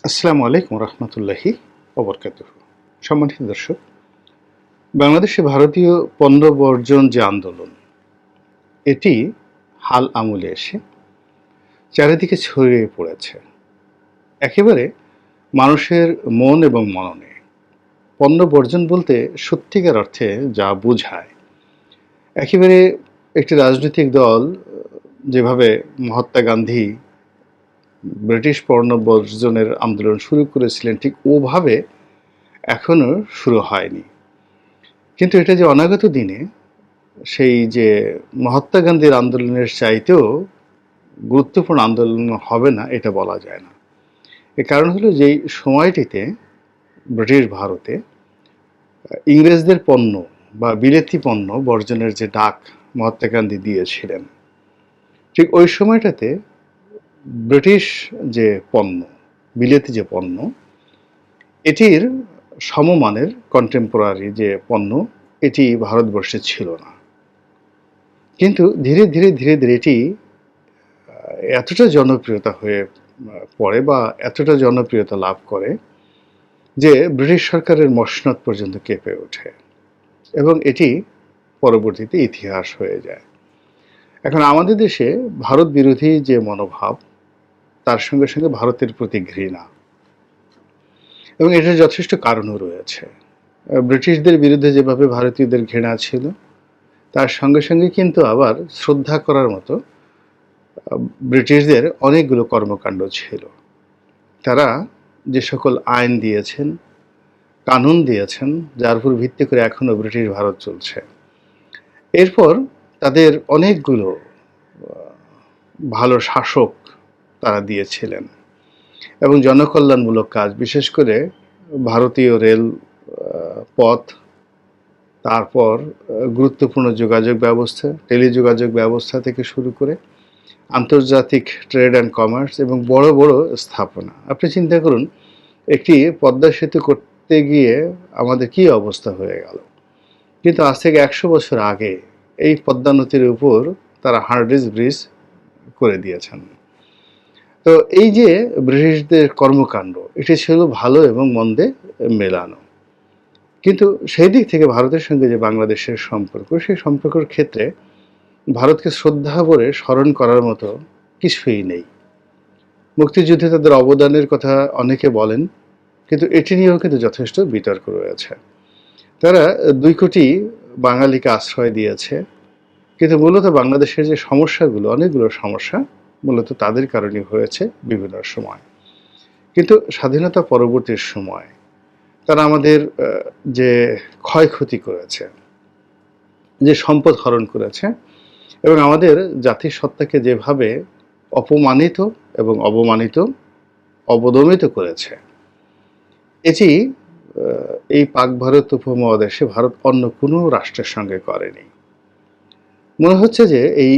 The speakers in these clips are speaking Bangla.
আসসালামু আলাইকুম রহমতুল্লাহি ওবরকাতুহু। সম্মানিত দর্শক, বাংলাদেশে ভারতীয় পণ্য বর্জন যে আন্দোলন, এটি হাল আমলে এসে চারিদিকে ছড়িয়ে পড়েছে। একেবারে মানুষের মন এবং মননে পণ্য বর্জন বলতে সত্যিকার অর্থে যা বোঝায়, একেবারে একটি রাজনৈতিক দল যেভাবে মহাত্মা গান্ধী ব্রিটিশ পণ্য বর্জনের আন্দোলন শুরু করেছিলেন, ঠিক ওভাবে এখনো শুরু হয়নি। কিন্তু এটা যে অনাগত দিনে সেই যে মহাত্মা গান্ধীর আন্দোলনের চাইতেও গুরুত্বপূর্ণ আন্দোলন হবে না, এটা বলা যায় না। এর কারণ হলো, যেই সময়টিতে ব্রিটিশ ভারতে ইংরেজদের পণ্য বা বিলেতি পণ্য বর্জনের যে ডাক মহাত্মা গান্ধী দিয়েছিলেন, ঠিক ওই সময়টাতে ব্রিটিশ যে পণ্য, বিলেতি যে পণ্য, এটির সমমানের কন্টেম্পোরারি যে পণ্য, এটি ভারতবর্ষে ছিল না। কিন্তু ধীরে ধীরে ধীরে ধীরে এটি এতটা জনপ্রিয়তা হয়ে পড়ে বা এতটা জনপ্রিয়তা লাভ করে যে ব্রিটিশ সরকারের মসনদ পর্যন্ত কেঁপে ওঠে এবং এটি পরবর্তীতে ইতিহাস হয়ে যায়। এখন আমাদের দেশে ভারত বিরোধী যে মনোভাব, তার সঙ্গে সঙ্গে ভারতের প্রতি ঘৃণা, এবং এটার যথেষ্ট কারণও রয়েছে। ব্রিটিশদের বিরুদ্ধে যেভাবে ভারতীয়দের ঘৃণা ছিল, তার সঙ্গে সঙ্গে কিন্তু আবার শ্রদ্ধা করার মতো ব্রিটিশদের অনেকগুলো কর্মকাণ্ড ছিল। তারা যে সকল আইন দিয়েছেন, কানুন দিয়েছেন, যার উপর ভিত্তি করে এখনো ব্রিটিশ ভারত চলছে। এরপর তাদের অনেকগুলো ভালো শাসক তারা দিয়েছিলেন এবং জনকল্যাণমূলক কাজ, বিশেষ করে ভারতীয় রেল পথ, তারপর গুরুত্বপূর্ণ যোগাযোগ ব্যবস্থা, টেলিযোগাযোগ ব্যবস্থা থেকে শুরু করে আন্তর্জাতিক ট্রেড অ্যান্ড কমার্স এবং বড় বড় স্থাপনা। আপনি চিন্তা করুন, একটি পদ্মা সেতু করতে গিয়ে আমাদের কি অবস্থা হয়ে গেল। কিন্তু আজ থেকে 100 বছর আগে এই পদ্মা নদীর উপর তারা হার্ডিঞ্জ ব্রিজ করে দিয়েছেন। তো এই যে ব্রিটিশদের কর্মকাণ্ড, এটি ছিল ভালো এবং মন্দে মেলানো। কিন্তু সেই দিক থেকে ভারতের সঙ্গে যে বাংলাদেশের সম্পর্ক, সেই সম্পর্কের ক্ষেত্রে ভারতকে শ্রদ্ধা ভরে স্মরণ করার মতো কিছুই নেই। মুক্তিযুদ্ধে তাদের অবদানের কথা অনেকে বলেন, কিন্তু এটি নিয়েও কিন্তু যথেষ্ট বিতর্ক রয়েছে। তারা 2 কোটি বাঙালিকে আশ্রয় দিয়েছে, কিন্তু মূলত বাংলাদেশের যে সমস্যাগুলো, অনেকগুলো সমস্যা মূলত তাদের কারণে হয়েছে বিভিন্ন সময়। কিন্তু স্বাধীনতা পরবর্তী সময় তারা আমাদের যে ক্ষয়ক্ষতি করেছে, যে সম্পদ হরণ করেছে এবং আমাদের জাতির সত্তাকে যেভাবে অপমানিত এবং অবমানিত, অবদমিত করেছে, এটি এই পাক ভারত উপমহাদেশে ভারত অন্য কোনো রাষ্ট্রের সঙ্গে করেনি। মনে হচ্ছে যে এই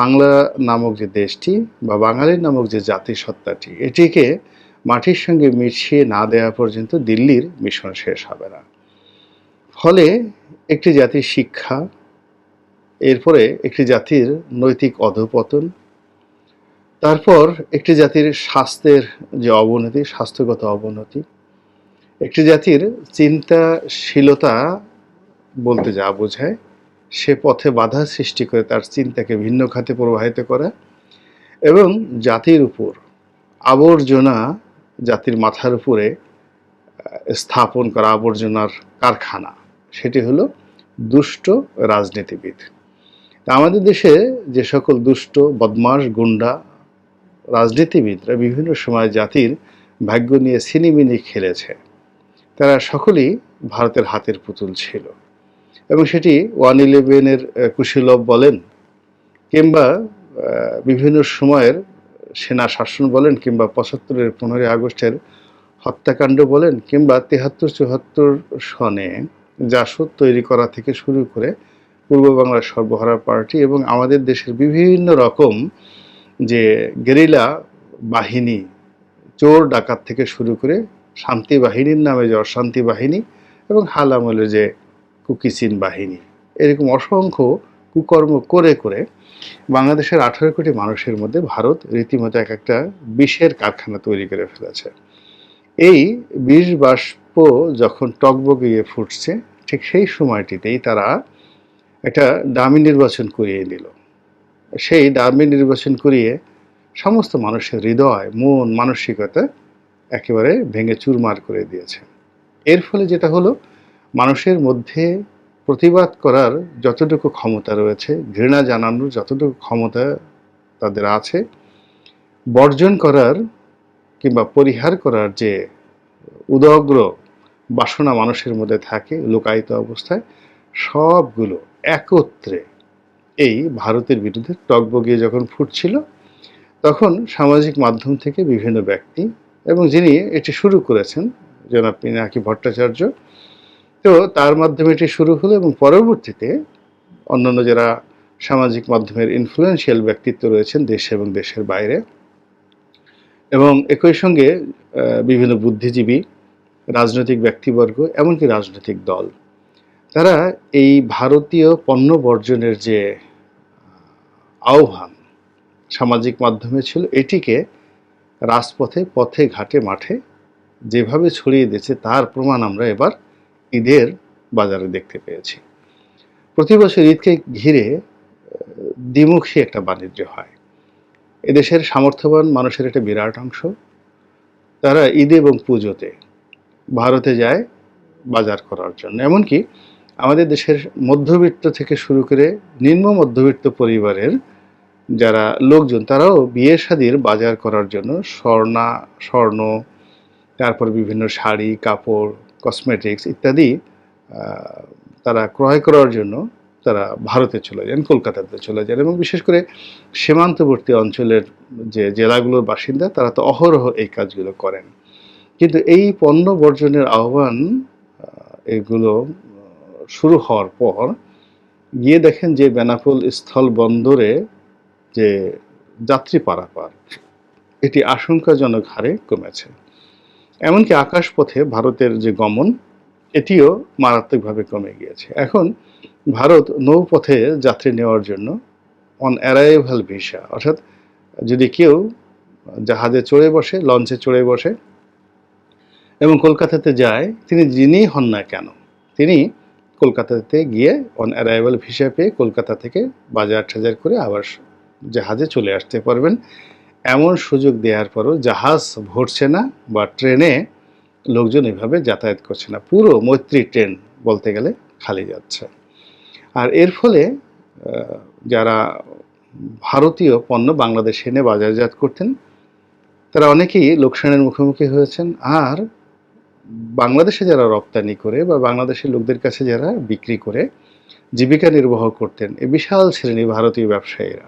বাংলা নামক যে দেশটি বা বাঙালি নামক যে জাতিসত্তাটি, এটিকে মাটির সঙ্গে মিশিয়ে না দেওয়া পর্যন্ত দিল্লির মিশন শেষ হবে না। ফলে একটি জাতির শিক্ষা, এরপরে একটি জাতির নৈতিক অধঃপতন, তারপর একটি জাতির স্বাস্থ্যের যে অবনতি, স্বাস্থ্যগত অবনতি, একটি জাতির চিন্তাশীলতা বলতে যা বোঝায়, সে পথে বাধা সৃষ্টি করে তার চিন্তাকে ভিন্ন খাতে প্রবাহিত করা, এবং জাতির উপর আবর্জনা, জাতির মাথার উপরে স্থাপন করা আবর্জনার কারখানা, সেটি হলো দুষ্ট রাজনীতিবিদ। আমাদের দেশে যে সকল দুষ্ট, বদমাশ, গুন্ডা রাজনীতিবিদরা বিভিন্ন সময় জাতির ভাগ্য নিয়ে ছিনিমিনি খেলেছে, তারা সকলেই ভারতের হাতের পুতুল ছিল। এবং সেটি 111-এর কুশীলব বলেন, কিংবা বিভিন্ন সময়ের সেনা শাসন বলেন, কিংবা 75-এর 15ই আগস্টের হত্যাকাণ্ড বলেন, কিংবা 73-74 সনে জাসদ তৈরি করা থেকে শুরু করে পূর্ব বাংলার সর্বহারা পার্টি এবং আমাদের দেশের বিভিন্ন রকম যে গেরিলা বাহিনী, চোর ডাকাত থেকে শুরু করে শান্তি বাহিনীর নামে যে অশান্তি বাহিনী এবং হাল আমলের যে কুকিচিন বাহিনী, এরকম অসংখ্য কুকর্ম করে করে বাংলাদেশের 18 কোটি মানুষের মধ্যে ভারত রীতিমতো একটা বিষের কারখানা তৈরি করে ফেলেছে। এই বিষ বাষ্প যখন টগবগিয়ে ফুটছে, ঠিক সেই সময়টিতেই তারা একটা ডামি নির্বাচন করিয়ে নিল। সেই ডামি নির্বাচন করিয়ে সমস্ত মানুষের হৃদয়, মন, মানসিকতা একেবারে ভেঙে চুরমার করে দিয়েছে। এর ফলে যেটা হলো, মানুষের মধ্যে প্রতিবাদ করার যতটুকু ক্ষমতা রয়েছে, ঘৃণা জানানোর যতটুকু ক্ষমতা তাদের আছে, বর্জন করার কিংবা পরিহার করার যে উদগ্র বাসনা মানুষের মধ্যে থাকে লুকায়িত অবস্থায়, সবগুলো একত্রে এই ভারতের বিরুদ্ধে টগবগিয়ে যখন ফুটছিল, তখন সামাজিক মাধ্যম থেকে বিভিন্ন ব্যক্তি, এবং যিনি এটি শুরু করেছেন জনাব পিনাকি ভট্টাচার্য, তো তার মাধ্যমে এটি শুরু হলো, এবং পরবর্তীতে অন্যান্য যারা সামাজিক মাধ্যমের ইনফ্লুয়েন্সিয়াল ব্যক্তিত্ব রয়েছেন দেশে এবং দেশের বাইরে, এবং একই সঙ্গে বিভিন্ন বুদ্ধিজীবী, রাজনৈতিক ব্যক্তিবর্গ, এমনকি রাজনৈতিক দল, তারা এই ভারতীয় পণ্য বর্জনের যে আহ্বান সামাজিক মাধ্যমে ছিল, এটিকে রাজপথে, পথে, ঘাটে, মাঠে যেভাবে ছড়িয়ে দিয়েছে তার প্রমাণ আমরা এবার ঈদের বাজারে দেখতে পেয়েছি। প্রতি বছর ঈদকে ঘিরে দ্বিমুখী একটা বাণিজ্য হয়। এদেশের সামর্থ্যবান মানুষের একটা বিরাট অংশ, তারা ঈদ এবং পুজোতে ভারতে যায় বাজার করার জন্য। এমনকি আমাদের দেশের মধ্যবিত্ত থেকে শুরু করে নিম্ন মধ্যবিত্ত পরিবারের যারা লোকজন, তারাও বিয়ে শাদির বাজার করার জন্য স্বর্ণ, তারপর বিভিন্ন শাড়ি, কাপড়, কসমেটিক্স ইত্যাদি তারা ক্রয় করার জন্য তারা ভারতে চলে যান, কলকাতাতে চলে যান। এবং বিশেষ করে সীমান্তবর্তী অঞ্চলের যে জেলাগুলোর বাসিন্দা, তারা তো অহরহ এই কাজগুলো করেন। কিন্তু এই পণ্য বর্জনের আহ্বান এগুলো শুরু হওয়ার পর গিয়ে দেখেন যে বেনাপোল স্থল বন্দরে যে যাত্রী পারাপার, এটি আশঙ্কাজনক হারে কমেছে। এমনকি আকাশপথে ভারতের যে গমন, এটিও মারাত্মকভাবে কমে গিয়েছে। এখন ভারত নৌপথে যাত্রী নেওয়ার জন্য অন অ্যারাইভাল ভিসা, অর্থাৎ যদি কেউ জাহাজে চড়ে বসে, লঞ্চে চড়ে বসে এবং কলকাতাতে যায়, তিনি যিনিই হন না কেন, তিনি কলকাতাতে গিয়ে অন অ্যারাইভাল ভিসা পেয়ে কলকাতা থেকে বাজার টাজার করে আবার জাহাজে চলে আসতে পারবেন। এমন সুযোগ দেওয়ার পরও জাহাজ ভরছে না, বা ট্রেনে লোকজন এভাবে যাতায়াত করছে না। পুরো মৈত্রী ট্রেন বলতে গেলে খালি যাচ্ছে। আর এর ফলে যারা ভারতীয় পণ্য বাংলাদেশে এনে বাজারজাত করতেন, তারা অনেকেই লোকসানের মুখোমুখি হয়েছেন। আর বাংলাদেশে যারা রপ্তানি করে বা বাংলাদেশের লোকদের কাছে যারা বিক্রি করে জীবিকা নির্বাহ করতেন, এই বিশাল শ্রেণী ভারতীয় ব্যবসায়ীরা,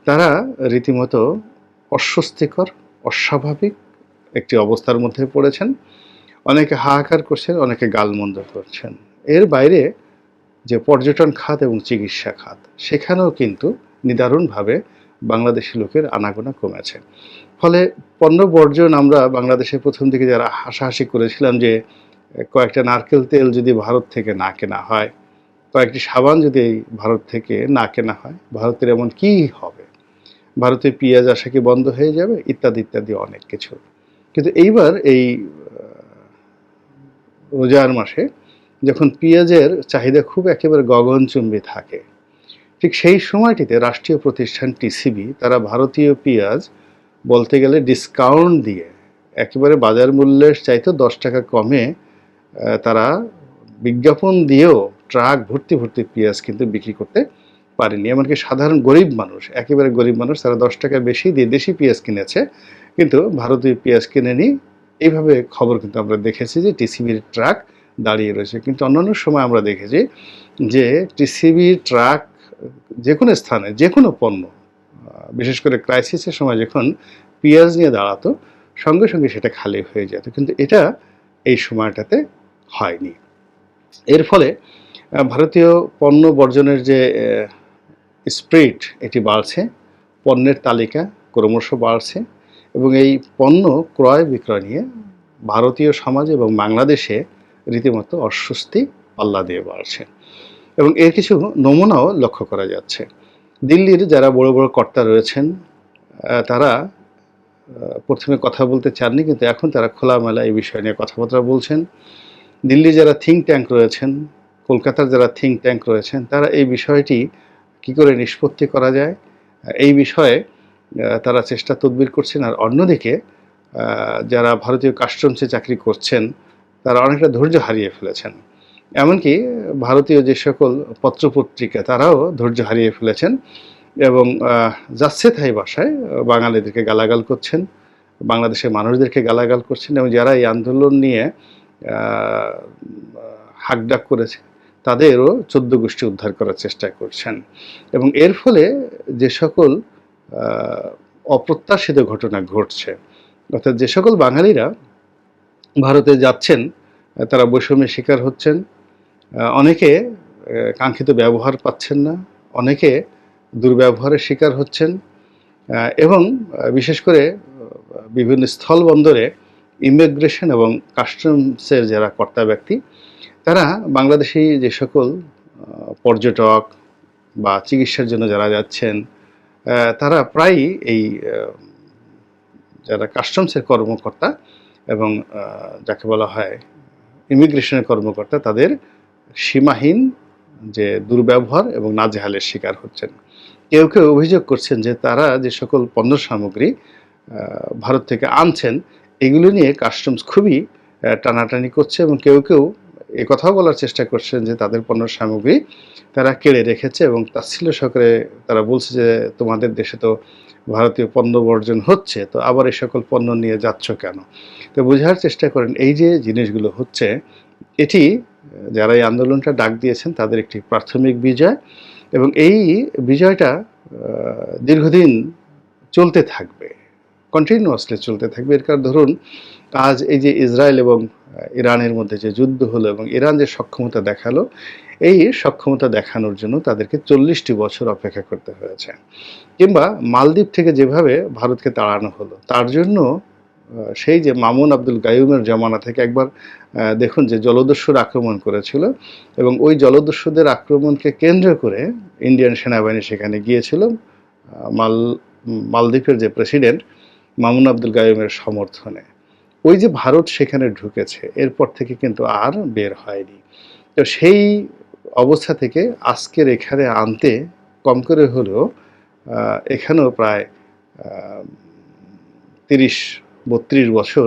তারা রীতিমতো অস্বস্তিকর, অস্বাভাবিক একটি অবস্থার মধ্যে পড়েছেন। অনেকে হাহাকার করছেন, অনেকে গালমন্দ করছেন। এর বাইরে যে পর্যটন খাত এবং চিকিৎসা খাত, সেখানেও কিন্তু নিদারুণভাবে বাংলাদেশি লোকের আনাগোনা কমেছে। ফলে পণ্য বর্জন, আমরা বাংলাদেশে প্রথম দিকে যারা হাসাহাসি করেছিলাম যে কয়েকটা নারকেল তেল যদি ভারত থেকে না কেনা হয়, কয়েকটি সাবান যদি ভারত থেকে না কেনা হয়, ভারতের এমন কি হবে, ভারতে পেঁয়াজ আসা কি বন্ধ হয়ে যাবে, ইত্যাদি ইত্যাদি অনেক কিছু। কিন্তু এইবার এই রোজার মাসে যখন পেঁয়াজের চাহিদা খুব একেবারে গগনচুম্বী থাকে, ঠিক সেই সময়টিতে রাষ্ট্রীয় প্রতিষ্ঠান টিসিবি তারা ভারতীয় পেঁয়াজ বলতে গেলে ডিসকাউন্ট দিয়ে একেবারে বাজার মূল্যের চাইতে 10 টাকা কমে তারা বিজ্ঞাপন দিয়েও ট্রাক ভর্তি ভর্তি পেঁয়াজ কিন্তু বিক্রি করতে পারেনি। এমনকি সাধারণ গরিব মানুষ, একেবারে গরিব মানুষ, তারা 10 টাকা বেশি দিয়ে দেশি পেঁয়াজ কিনেছে, কিন্তু ভারতীয় পেঁয়াজ কিনেনি। এইভাবে খবর কিন্তু আমরা দেখেছি যে টিসিবির ট্রাক দাঁড়িয়ে রয়েছে। কিন্তু অন্যান্য সময় আমরা দেখেছি যে টিসিবির ট্রাক যে কোনো স্থানে যে কোনো পণ্য, বিশেষ করে ক্রাইসিসের সময় যখন পেঁয়াজ নিয়ে দাঁড়াতো, সঙ্গে সঙ্গে সেটা খালি হয়ে যেত। কিন্তু এটা এই সময়টাতে হয়নি। এর ফলে ভারতীয় পণ্য বর্জনের যে স্পিরিট, এটি বাড়ছে, পণ্যের তালিকা ক্রমশ বাড়ছে, এবং এই পণ্য ক্রয় বিক্রয় নিয়ে ভারতীয় সমাজ এবং বাংলাদেশে রীতিমতো অস্বস্তি পাল্লা দিয়ে বাড়ছে। এবং এর কিছু নমুনাও লক্ষ্য করা যাচ্ছে। দিল্লির যারা বড় বড় কর্তা রয়েছেন, তারা প্রথমে কথা বলতে চাননি, কিন্তু এখন তারা খোলামেলা এই বিষয় নিয়ে কথাবার্তা বলছেন। দিল্লি যারা থিঙ্ক ট্যাঙ্ক রয়েছেন, কলকাতার যারা থিঙ্ক ট্যাঙ্ক রয়েছেন, তারা এই বিষয়টি কী করে নিষ্পত্তি করা যায় এই বিষয়ে তারা চেষ্টা তদবির করছেন। আর অন্যদিকে যারা ভারতীয় কাস্টমসে চাকরি করছেন তারা অনেকটা ধৈর্য হারিয়ে ফেলেছেন। এমনকি ভারতীয় যে সকল পত্রপত্রিকা তারাও ধৈর্য হারিয়ে ফেলেছেন এবং যাচ্ছে তাই ভাষায় বাঙালিদেরকে গালাগাল করছেন, বাংলাদেশের মানুষদেরকে গালাগাল করছেন, এবং যারা এই আন্দোলন নিয়ে হাকডাক করেছে তাদেরও ১৪ গোষ্ঠী উদ্ধার করার চেষ্টা করছেন। এবং এর ফলে যে সকল অপ্রত্যাশিত ঘটনা ঘটছে, অর্থাৎ যে সকল বাঙালিরা ভারতে যাচ্ছেন তারা বৈষম্যের শিকার হচ্ছেন, অনেকে কাঙ্ক্ষিত ব্যবহার পাচ্ছেন না, অনেকে দুর্ব্যবহারের শিকার হচ্ছেন, এবং বিশেষ করে বিভিন্ন স্থলবন্দরে ইমিগ্রেশন এবং কাস্টমসের যারা কর্তা ব্যক্তি তারা বাংলাদেশি যে সকল পর্যটক বা চিকিৎসার জন্য যারা যাচ্ছেন তারা প্রায়ই এই যারা কাস্টমসের কর্মকর্তা এবং যাকে বলা হয় ইমিগ্রেশনের কর্মকর্তা তাদের সীমাহীন যে দুর্ব্যবহার এবং নাজেহালের শিকার হচ্ছেন। কেউ কেউ অভিযোগ করছেন যে তারা যে সকল পণ্য সামগ্রী ভারত থেকে আনছেন এগুলো নিয়ে কাস্টমস খুবই টানাটানি করছে, এবং কেউ কেউ কথাও বলার চেষ্টা করছেন যে তাদের পণ্য সামগ্রী তারা কেড়ে রেখেছে এবং তাচ্ছিল্য সহকারে তারা বলছে যে তোমাদের দেশে তো ভারতীয় পণ্য বর্জন হচ্ছে, তো আবার এই সকল পণ্য নিয়ে যাচ্ছ কেন? তো বোঝার চেষ্টা করেন এই যে জিনিসগুলো হচ্ছে এটি যারা এই আন্দোলনটা ডাক দিয়েছেন তাদের একটি প্রাথমিক বিজয়, এবং এই বিজয়টা দীর্ঘদিন চলতে থাকবে, কন্টিনিউয়াসলি চলতে থাকবে। এর কারণ ধরুন আজ এই যে ইসরায়েল এবং ইরানের মধ্যে যে যুদ্ধ হলো এবং ইরান যে সক্ষমতা দেখালো, এই সক্ষমতা দেখানোর জন্য তাদেরকে 40টি বছর অপেক্ষা করতে হয়েছে। কিংবা মালদ্বীপ থেকে যেভাবে ভারতকে তাড়ানো হলো তার জন্য সেই যে মামুন আব্দুল গায়ুমের জমানা থেকে একবার দেখুন যে জলদস্যুর আক্রমণ করেছিল, এবং ওই জলদস্যুদের আক্রমণকে কেন্দ্র করে ইন্ডিয়ান সেনাবাহিনী সেখানে গিয়েছিল মালদ্বীপের যে প্রেসিডেন্ট মামুন আব্দুল গায়ুমের সমর্থনে। ওই যে ভারত সেখানে ঢুকেছে এরপর থেকে কিন্তু আর বের হয়নি। তো সেই অবস্থা থেকে আজকের এখানে আনতে কম করে হলেও এখানেও প্রায় ৩০-৩২ বছর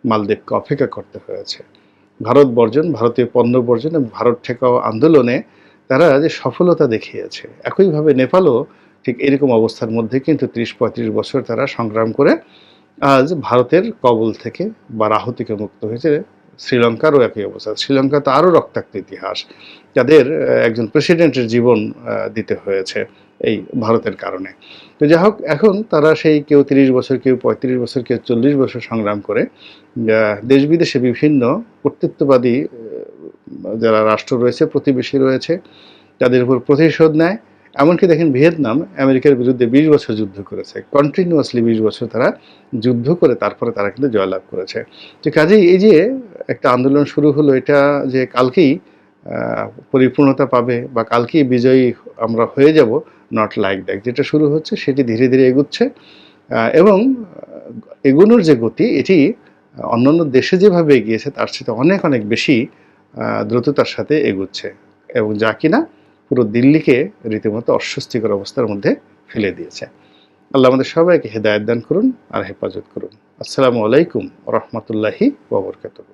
মালদ্বীপকে অপেক্ষা করতে হয়েছে। ভারত বর্জন, ভারতীয় পণ্য বর্জন এবং ভারত ঠেকাও আন্দোলনে তারা যে সফলতা দেখিয়েছে, একইভাবে নেপালও ঠিক এরকম অবস্থার মধ্যে কিন্তু ৩০-৩৫ বছর তারা সংগ্রাম করে আজ ভারতের কবল থেকে বা রাহু থেকে মুক্ত হয়েছে। শ্রীলঙ্কারও একই অবস্থা। শ্রীলঙ্কা তো আরও রক্তাক্ত ইতিহাস, যাদের একজন প্রেসিডেন্টের জীবন দিতে হয়েছে এই ভারতের কারণে। তো যাই হোক, এখন তারা সেই কেউ ৩০ বছর, কেউ ৩৫ বছর, কেউ ৪০ বছর সংগ্রাম করে দেশ বিদেশে বিভিন্ন কর্তৃত্ববাদী যারা রাষ্ট্র রয়েছে, প্রতিবেশী রয়েছে, তাদের উপর প্রতিশোধ নেয়। এমনকি দেখেন ভিয়েতনাম আমেরিকার বিরুদ্ধে ২০ বছর যুদ্ধ করেছে, কন্টিনিউয়াসলি ২০ বছর তারা যুদ্ধ করে তারপরে তারা কিন্তু জয়লাভ করেছে। তো কাজেই এই যে একটা আন্দোলন শুরু হলো, এটা যে কালকেই পরিপূর্ণতা পাবে বা কালকেই বিজয়ী আমরা হয়ে যাব, নট লাইক দ্যাট। যেটা শুরু হচ্ছে সেটি ধীরে ধীরে এগুচ্ছে, এবং এগোনোর যে গতি এটি অন্যান্য দেশে যেভাবে এগিয়েছে তার সাথে অনেক অনেক বেশি দ্রুততার সাথে এগুচ্ছে, এবং যা কিনা পুরো দিল্লিকে রীতিমতো অস্বস্তিকর অবস্থার মধ্যে ফেলে দিয়েছে। আল্লাহ আমাদের সবাইকে হেদায়েত দান করুন আর হেফাজত করুন। আসসালামু আলাইকুম ওয়া রাহমাতুল্লাহি ওয়া বারাকাতুহু।